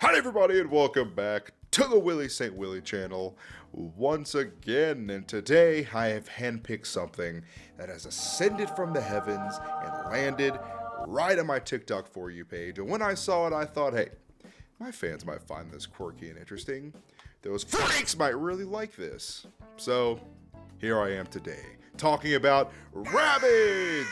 Hi everybody and welcome back to the Saint Willy channel once again, and today I have handpicked something that has ascended from the heavens and landed right on my TikTok For You page, and when I saw it I thought, hey, my fans might find this quirky and interesting. Those freaks might really like this. So here I am today, talking about Rabbids!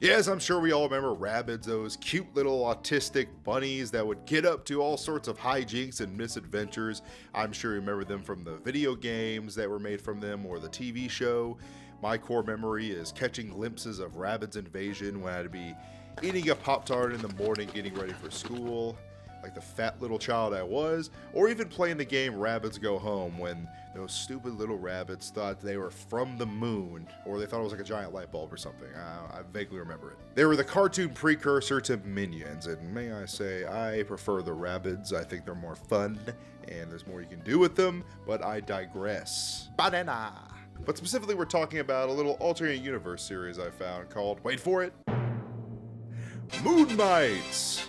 Yes, I'm sure we all remember Rabbids, those cute little autistic bunnies that would get up to all sorts of hijinks and misadventures. I'm sure you remember them from the video games that were made from them or the TV show. My core memory is catching glimpses of rabbidsinvasion when I'd be eating a Pop-Tart in the morning getting ready for school, like the fat little child I was, or even playing the game Rabbids Go Home when those stupid little rabbits thought they were from the moon, or they thought it was like a giant light bulb or something. I vaguely remember it. They were the cartoon precursor to Minions, and may I say, I prefer the Rabbids. I think they're more fun, and there's more you can do with them, but I digress. Banana! But specifically, we're talking about a little alternate universe series I found called, wait for it, Moonlight!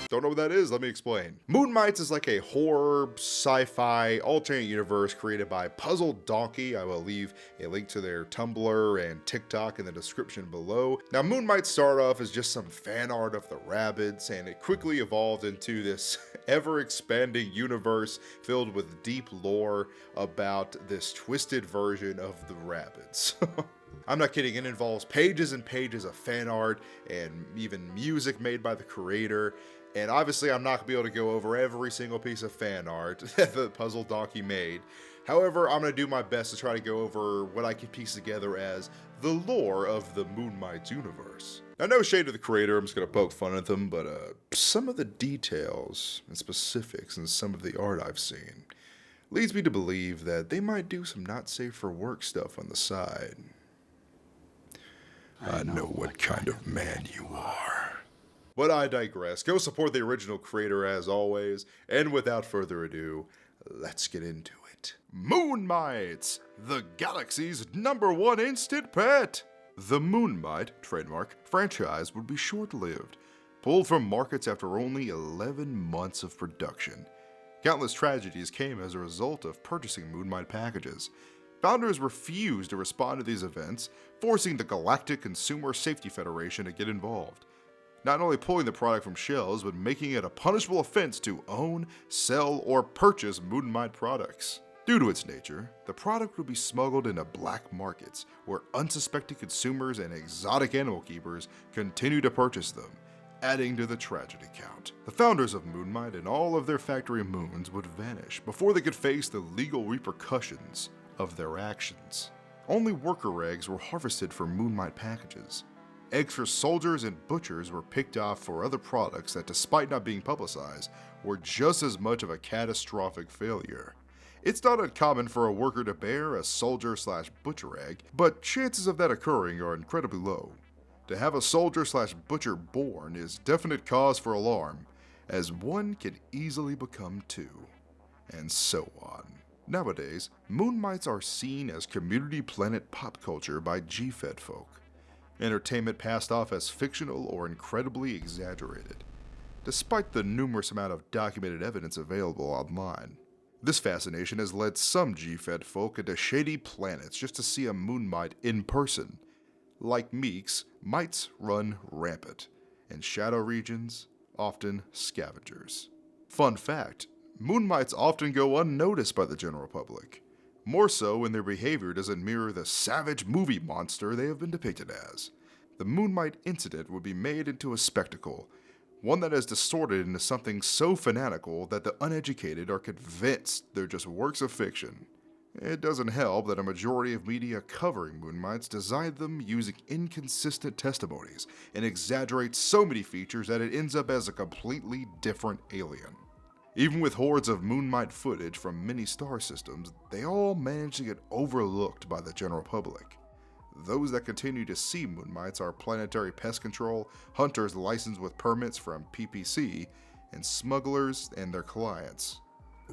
Don't know what that is? Let me explain. Moonlight is like a horror, sci-fi, alternate universe created by Puzzleddonkey. I will leave a link to their Tumblr and TikTok in the description below. Now, Moonlight started off as just some fan art of the Rabbids, and it quickly evolved into this ever-expanding universe filled with deep lore about this twisted version of the Rabbids. I'm not kidding, it involves pages and pages of fan art and even music made by the creator. And obviously I'm not going to be able to go over every single piece of fan art that the Puzzleddonkey made. However, I'm going to do my best to try to go over what I can piece together as the lore of the Moonlight universe. Now, no shade to the creator, I'm just going to poke fun at them, but some of the details and specifics in some of the art I've seen leads me to believe that they might do some not safe for work stuff on the side. I know what kind of man you are. But I digress. Go support the original creator as always, and without further ado, let's get into it. Moonlight, the galaxy's #1 instant pet. The Moonlight, trademark, franchise would be short-lived, pulled from markets after only 11 months of production. Countless tragedies came as a result of purchasing Moonlight packages. Founders refused to respond to these events, forcing the Galactic Consumer Safety Federation to get involved. Not only pulling the product from shelves, but making it a punishable offense to own, sell, or purchase Moonlight products. Due to its nature, the product would be smuggled into black markets, where unsuspecting consumers and exotic animal keepers continue to purchase them, adding to the tragedy count. The founders of Moonlight and all of their factory moons would vanish before they could face the legal repercussions of their actions. Only worker eggs were harvested for Moonlight packages. Eggs for soldiers and butchers were picked off for other products that, despite not being publicized, were just as much of a catastrophic failure. It's not uncommon for a worker to bear a soldier/butcher egg, but chances of that occurring are incredibly low. To have a soldier/butcher born is definite cause for alarm, as one can easily become two, and so on. Nowadays, Moonlights are seen as community planet pop culture by G-Fed folk. Entertainment passed off as fictional or incredibly exaggerated, despite the numerous amount of documented evidence available online. This fascination has led some G-Fed folk into shady planets just to see a Moonlight in person. Like Meeks, mites run rampant, and shadow regions, often scavengers. Fun fact, Moonlights often go unnoticed by the general public. More so when their behavior doesn't mirror the savage movie monster they have been depicted as. The Moonlight incident would be made into a spectacle, one that is distorted into something so fanatical that the uneducated are convinced they're just works of fiction. It doesn't help that a majority of media covering Moonlights design them using inconsistent testimonies and exaggerate so many features that it ends up as a completely different alien. Even with hordes of Moonlight footage from many star systems, they all manage to get overlooked by the general public. Those that continue to see Moonlights are planetary pest control, hunters licensed with permits from PPC, and smugglers and their clients.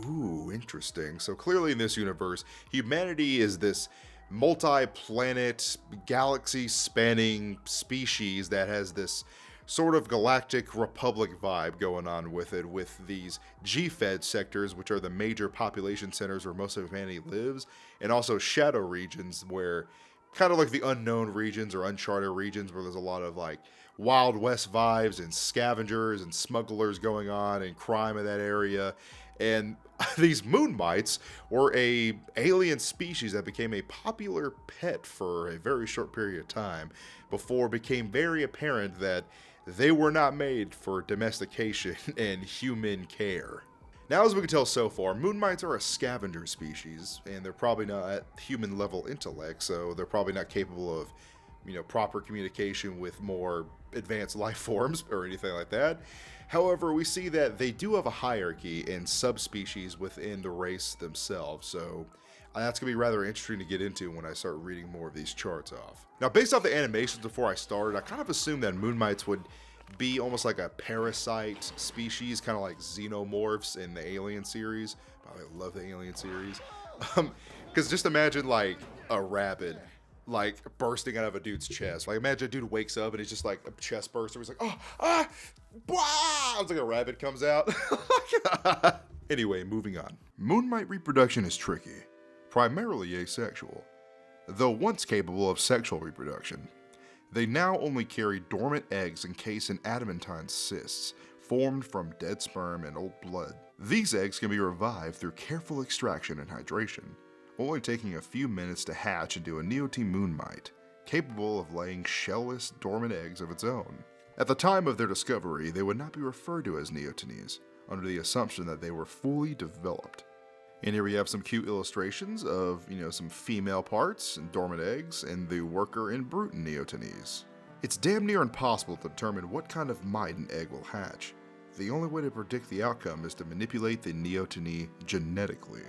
Ooh, interesting. So clearly in this universe, humanity is this multi-planet, galaxy-spanning species that has this sort of galactic republic vibe going on with it, with these G-Fed sectors, which are the major population centers where most of humanity lives, and also shadow regions where kind of like the unknown regions or uncharted regions where there's a lot of like Wild West vibes and scavengers and smugglers going on and crime in that area. And these Moonmites were a alien species that became a popular pet for a very short period of time before it became very apparent that they were not made for domestication and human care. Now, as we can tell so far, Moonmites are a scavenger species, and they're probably not at human level intellect, so they're probably not capable of, proper communication with more advanced life forms or anything like that. However, we see that they do have a hierarchy and subspecies within the race themselves, so that's going to be rather interesting to get into when I start reading more of these charts off. Now, based off the animations before I started, I kind of assumed that Moonmites would be almost like a parasite species, kind of like xenomorphs in the Alien series. I love the Alien series. Because just imagine like a rabbid like bursting out of a dude's chest. Like imagine a dude wakes up and he's just like a chest burster. He's like, it's like a rabbit comes out. Anyway, moving on. Moonmite reproduction is tricky, primarily asexual. Though once capable of sexual reproduction, they now only carry dormant eggs encased in adamantine cysts formed from dead sperm and old blood. These eggs can be revived through careful extraction and hydration, only taking a few minutes to hatch into a neoteny moonmite, capable of laying shellless, dormant eggs of its own. At the time of their discovery, they would not be referred to as neotenes, under the assumption that they were fully developed. And here we have some cute illustrations of, some female parts and dormant eggs and the worker and brute neotenes. It's damn near impossible to determine what kind of mite an egg will hatch. The only way to predict the outcome is to manipulate the neoteny genetically.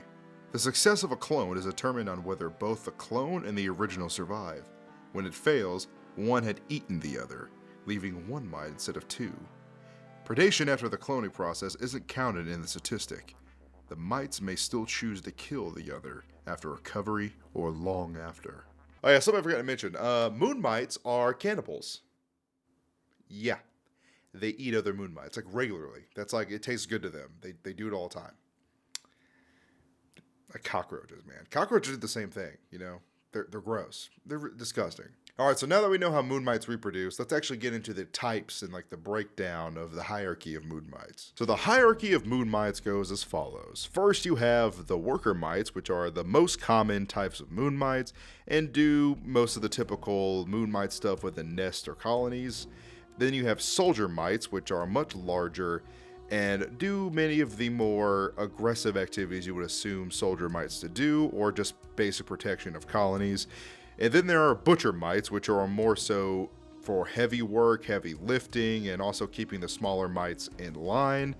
The success of a clone is determined on whether both the clone and the original survive. When it fails, one had eaten the other, leaving one mite instead of two. Predation after the cloning process isn't counted in the statistic. The mites may still choose to kill the other after recovery or long after. Oh yeah, something I forgot to mention. Moonmites are cannibals. Yeah, they eat other moonmites, like regularly. That's like, it tastes good to them. They do it all the time. Like cockroaches, man. Cockroaches do the same thing, They're gross. They're disgusting. Alright, so now that we know how moonmites reproduce, let's actually get into the types and like the breakdown of the hierarchy of moonmites. So the hierarchy of moonmites goes as follows. First, you have the worker mites, which are the most common types of moonmites and do most of the typical moonmite stuff within nests or colonies. Then you have soldier mites, which are much larger and do many of the more aggressive activities you would assume soldier mites to do, or just basic protection of colonies. And then there are butcher mites, which are more so for heavy work, heavy lifting, and also keeping the smaller mites in line.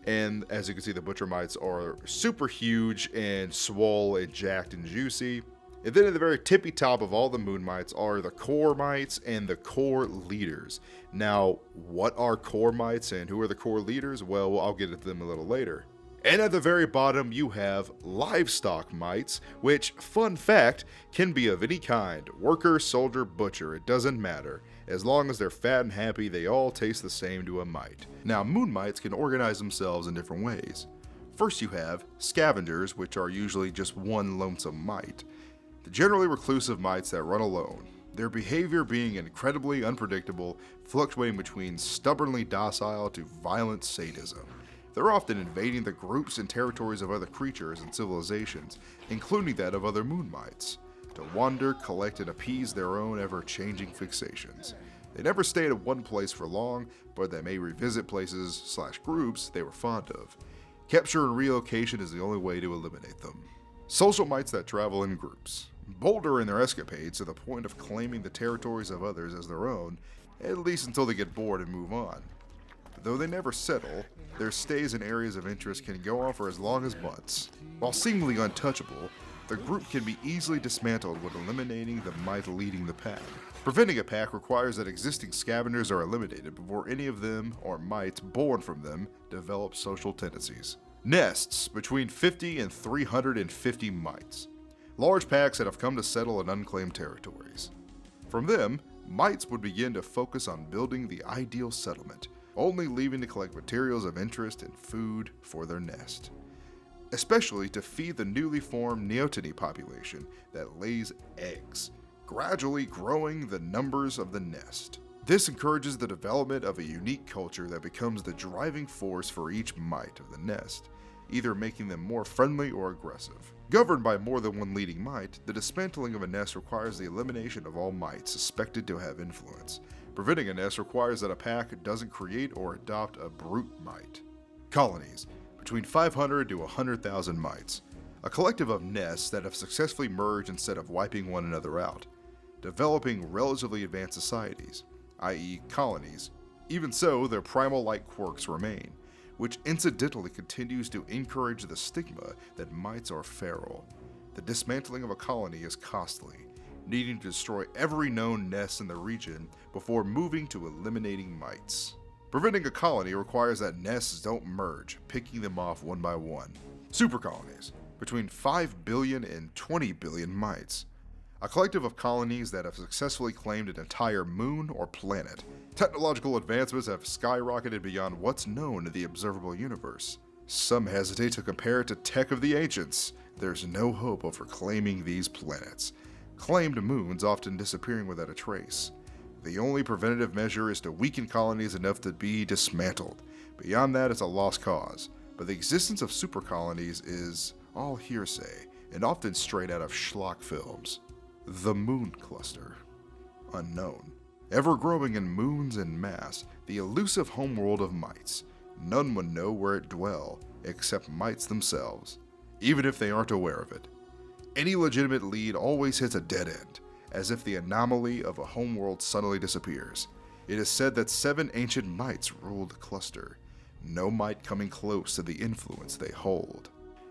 And as you can see, the butcher mites are super huge and swole and jacked and juicy. And then at the very tippy top of all the moonmites are the core mites and the core leaders. Now, what are core mites and who are the core leaders? Well, I'll get into them a little later. And at the very bottom, you have livestock mites, which, fun fact, can be of any kind. Worker, soldier, butcher, it doesn't matter. As long as they're fat and happy, they all taste the same to a mite. Now, moonmites can organize themselves in different ways. First, you have scavengers, which are usually just one lonesome mite. The generally reclusive mites that run alone, their behavior being incredibly unpredictable, fluctuating between stubbornly docile to violent sadism. They're often invading the groups and territories of other creatures and civilizations, including that of other moonmites, to wander, collect, and appease their own ever-changing fixations. They never stay at one place for long, but they may revisit places/groups they were fond of. Capture and relocation is the only way to eliminate them. Social mites that travel in groups, bolder in their escapades to the point of claiming the territories of others as their own, at least until they get bored and move on. Though they never settle, their stays in areas of interest can go on for as long as months. While seemingly untouchable, the group can be easily dismantled when eliminating the mite leading the pack. Preventing a pack requires that existing scavengers are eliminated before any of them, or mites born from them, develop social tendencies. Nests, between 50 and 350 mites. Large packs that have come to settle in unclaimed territories. From them, mites would begin to focus on building the ideal settlement, only leaving to collect materials of interest and food for their nest, especially to feed the newly formed neoteny population that lays eggs, gradually growing the numbers of the nest. This encourages the development of a unique culture that becomes the driving force for each mite of the nest, either making them more friendly or aggressive. Governed by more than one leading mite, the dismantling of a nest requires the elimination of all mites suspected to have influence. Preventing a nest requires that a pack doesn't create or adopt a brute mite. Colonies, between 500 to 100,000 mites, a collective of nests that have successfully merged instead of wiping one another out, developing relatively advanced societies, i.e. colonies. Even so, their primal-like quirks remain, which incidentally continues to encourage the stigma that mites are feral. The dismantling of a colony is costly, needing to destroy every known nest in the region before moving to eliminating mites. Preventing a colony requires that nests don't merge, picking them off one by one. Supercolonies, between 5 billion and 20 billion mites, a collective of colonies that have successfully claimed an entire moon or planet. Technological advancements have skyrocketed beyond what's known in the observable universe. Some hesitate to compare it to tech of the ancients. There's no hope of reclaiming these planets, claimed moons often disappearing without a trace. The only preventative measure is to weaken colonies enough to be dismantled. Beyond that, it's a lost cause. But the existence of supercolonies is all hearsay, and often straight out of schlock films. The Moon Cluster. Unknown. Ever growing in moons en masse, the elusive homeworld of mites. None would know where it dwell, except mites themselves, even if they aren't aware of it. Any legitimate lead always hits a dead end, as if the anomaly of a homeworld suddenly disappears. It is said that 7 ancient mites ruled the cluster, no mite coming close to the influence they hold.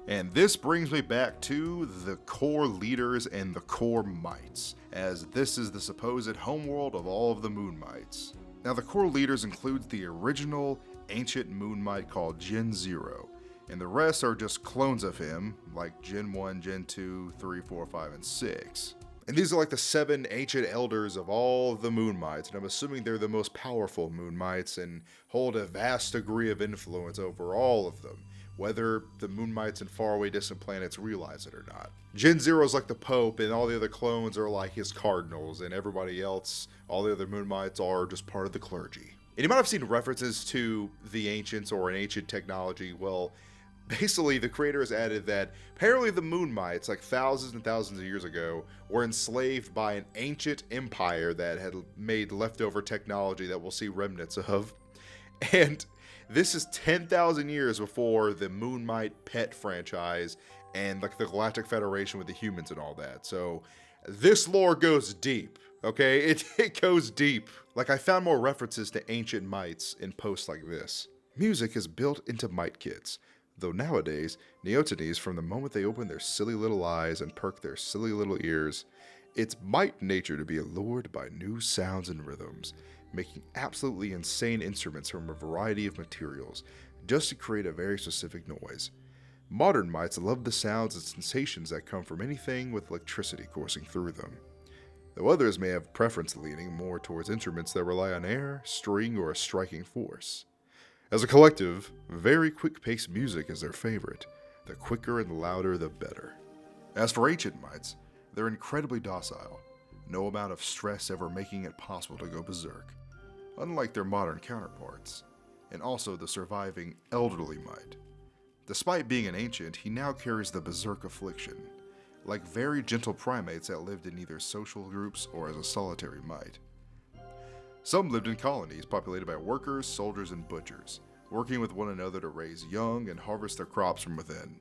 And this brings me back to the core leaders and the core mites, as this is the supposed homeworld of all of the moon mites. Now the core leaders includes the original ancient moon mite called Gen 0, and the rest are just clones of him, like Gen 1, Gen 2, 3, 4, 5, and 6. And these are like the 7 ancient elders of all of the moon mites, and I'm assuming they're the most powerful moon mites and hold a vast degree of influence over all of them, whether the moon mites in faraway distant planets realize it or not. Gen 0 is like the Pope, and all the other clones are like his cardinals, and everybody else, all the other moon mites, are just part of the clergy. And you might have seen references to the ancients or an ancient technology. Well, basically the creators added that apparently the moon mites, like thousands and thousands of years ago, were enslaved by an ancient empire that had made leftover technology that we'll see remnants of. And this is 10,000 years before the Moonlight pet franchise and like the Galactic Federation with the humans and all that. So this lore goes deep, okay? It goes deep. Like, I found more references to ancient mites in posts like this. Music is built into mite kits, though nowadays, neotenes, from the moment they open their silly little eyes and perk their silly little ears, it's mite nature to be allured by new sounds and rhythms, making absolutely insane instruments from a variety of materials, just to create a very specific noise. Modern mites love the sounds and sensations that come from anything with electricity coursing through them, though others may have preference leaning more towards instruments that rely on air, string, or a striking force. As a collective, very quick-paced music is their favorite. The quicker and louder, the better. As for ancient mites, they're incredibly docile, no amount of stress ever making it possible to go berserk, unlike their modern counterparts, and also the surviving elderly mite. Despite being an ancient, he now carries the berserk affliction, like very gentle primates that lived in either social groups or as a solitary mite. Some lived in colonies populated by workers, soldiers, and butchers, working with one another to raise young and harvest their crops from within.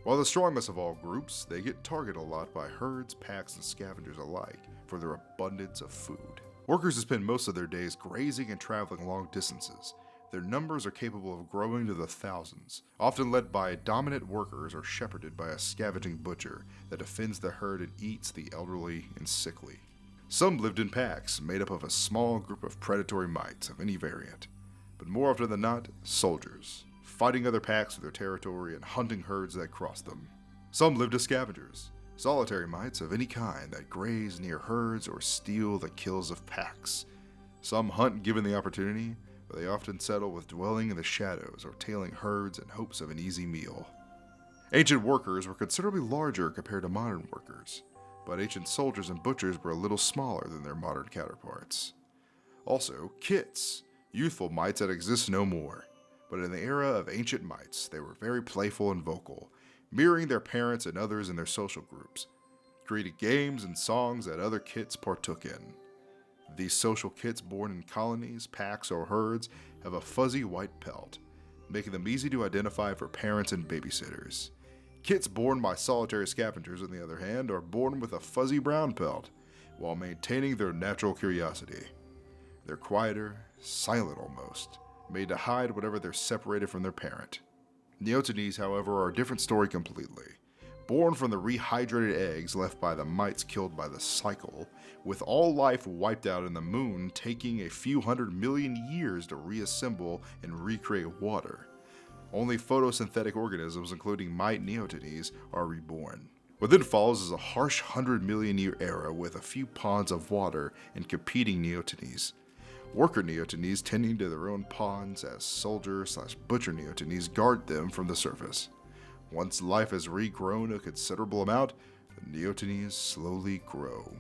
While the strongest of all groups, they get targeted a lot by herds, packs, and scavengers alike for their abundance of food. Workers spend most of their days grazing and traveling long distances. Their numbers are capable of growing to the thousands, often led by dominant workers or shepherded by a scavenging butcher that defends the herd and eats the elderly and sickly. Some lived in packs, made up of a small group of predatory mites of any variant, but more often than not, soldiers, fighting other packs for their territory and hunting herds that crossed them. Some lived as scavengers, solitary mites of any kind that graze near herds or steal the kills of packs. Some hunt given the opportunity, but they often settle with dwelling in the shadows or tailing herds in hopes of an easy meal. Ancient workers were considerably larger compared to modern workers, but ancient soldiers and butchers were a little smaller than their modern counterparts. Also, kits, youthful mites that exist no more, but in the era of ancient mites, they were very playful and vocal, mirroring their parents and others in their social groups, creating games and songs that other kits partook in. These social kits born in colonies, packs, or herds have a fuzzy white pelt, making them easy to identify for parents and babysitters. Kits born by solitary scavengers, on the other hand, are born with a fuzzy brown pelt, while maintaining their natural curiosity. They're quieter, silent almost, made to hide whenever they're separated from their parent. Neotenes, however, are a different story completely. Born from the rehydrated eggs left by the mites killed by the cycle, with all life wiped out in the moon taking a few 100 million years to reassemble and recreate water. Only photosynthetic organisms, including mite neotenes, are reborn. What then follows is a harsh 100 million year era with a few ponds of water and competing neotenes. Worker neotenes tending to their own ponds as soldier/butcher neotenes guard them from the surface. Once life has regrown a considerable amount, the neotenes slowly grow.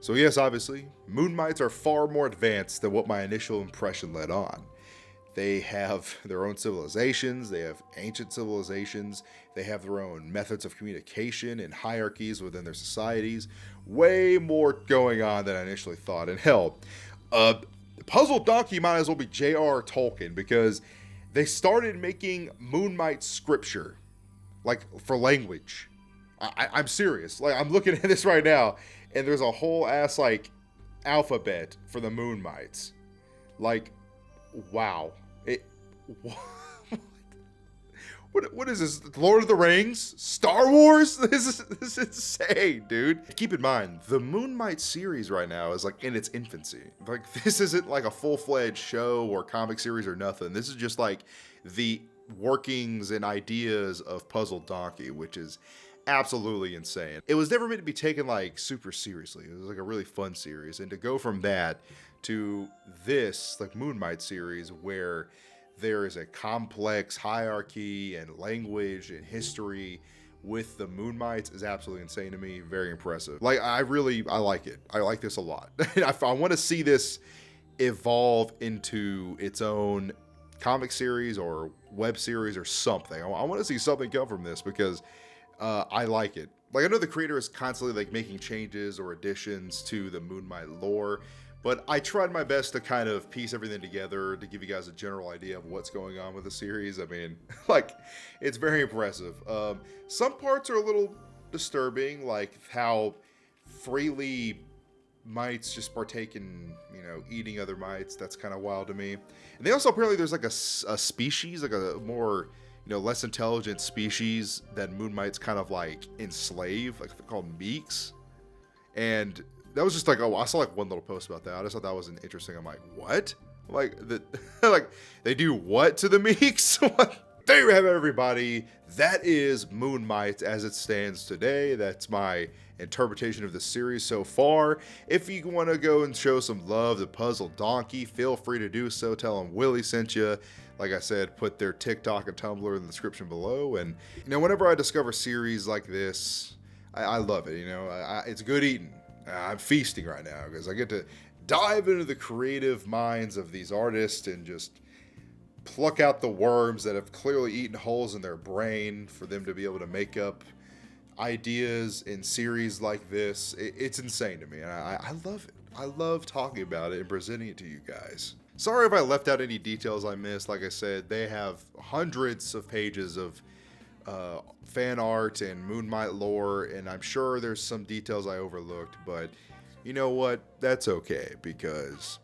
So yes, obviously, moon mites are far more advanced than what my initial impression led on. They have their own civilizations, they have ancient civilizations, they have their own methods of communication and hierarchies within their societies. Way more going on than I initially thought. And hell, Puzzleddonkey might as well be J.R.R. Tolkien, because they started making Moonite scripture, like, for language. I'm serious. Like, I'm looking at this right now, and there's a whole ass, like, alphabet for the Moonmites. Like, wow. What is this? Lord of the Rings? Star Wars? This is insane, dude. Keep in mind, the Moonlight series right now is like in its infancy. Like, this isn't like a full-fledged show or comic series or nothing. This is just like the workings and ideas of Puzzleddonkey, which is absolutely insane. It was never meant to be taken like super seriously. It was like a really fun series. And to go from that to this like Moonlight series where there is a complex hierarchy and language and history with the Moonmites is absolutely insane to me. Very impressive. Like, I like it. I like this a lot. I want to see this evolve into its own comic series or web series or something. I want to see something come from this because I like it. Like, I know the creator is constantly like making changes or additions to the Moonlight lore, but I tried my best to kind of piece everything together to give you guys a general idea of what's going on with the series. I mean, like, it's very impressive. Some parts are a little disturbing, like how freely mites just partake in, you know, eating other mites. That's kind of wild to me. And they also, apparently there's like a species, like a more, you know, less intelligent species that Moonmites kind of like enslave, like they're called meeks. And that was just like, oh, I saw like one little post about that. I just thought that was interesting. I'm like, what? Like, like they do what to the meeks? There you have it, everybody. That is Moonlight as it stands today. That's my interpretation of the series so far. If you want to go and show some love to Puzzleddonkey, feel free to do so. Tell them Willie sent you. Like I said, put their TikTok and Tumblr in the description below. And, you know, whenever I discover series like this, I love it. You know, it's good eating. I'm feasting right now because I get to dive into the creative minds of these artists and just pluck out the worms that have clearly eaten holes in their brain for them to be able to make up ideas in series like this. It's insane to me, and I love it. I love talking about it and presenting it to you guys. Sorry if I left out any details I missed. Like I said, they have hundreds of pages of fan art and Moonlight lore, and I'm sure there's some details I overlooked, but you know what? That's okay, because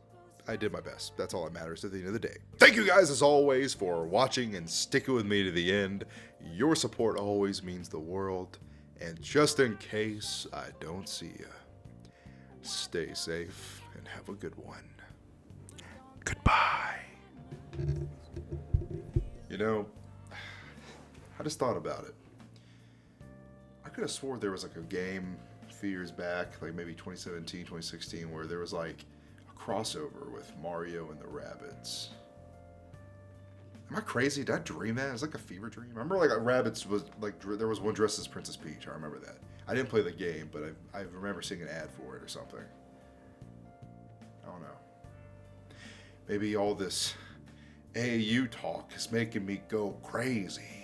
I did my best. That's all that matters at the end of the day. Thank you guys, as always, for watching and sticking with me to the end. Your support always means the world, and just in case I don't see you, stay safe and have a good one. Goodbye. You know, I just thought about it. I could have swore there was like a game a few years back, like maybe 2017, 2016, where there was like a crossover with Mario and the Rabbids. Am I crazy? Did I dream that? It was like a fever dream. I remember like Rabbids was like there was one dressed as Princess Peach. I remember that. I didn't play the game, but I remember seeing an ad for it or something. I don't know. Maybe all this AAU talk is making me go crazy.